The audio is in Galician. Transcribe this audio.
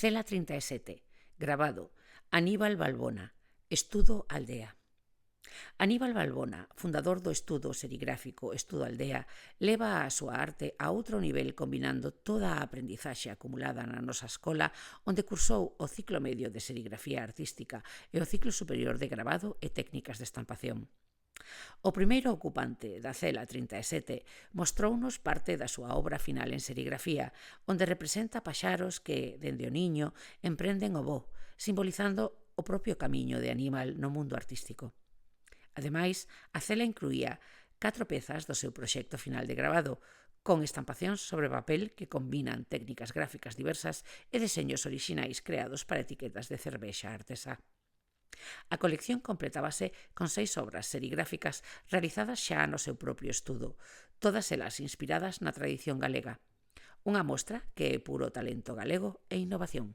Cela 37, grabado, Aníbal Balbona, Estudo Aldea. Aníbal Balbona, fundador do estudo serigráfico Estudo Aldea, leva a súa arte a outro nivel combinando toda a aprendizaxe acumulada na nosa escola, onde cursou o ciclo medio de serigrafía artística e o ciclo superior de grabado e técnicas de estampación. O primeiro ocupante da cela 37 mostrounos parte da súa obra final en serigrafía, onde representa paxaros que, dende o niño, emprenden o voo, simbolizando o propio camiño de Aníbal no mundo artístico. Ademais, a cela incluía 4 pezas do seu proxecto final de grabado, con estampacións sobre papel que combinan técnicas gráficas diversas e deseños orixinais creados para etiquetas de cervexa artesá. A colección completábase con 6 obras serigráficas realizadas xa no seu propio estudo, todas elas inspiradas na tradición galega. Unha mostra que é puro talento galego e innovación.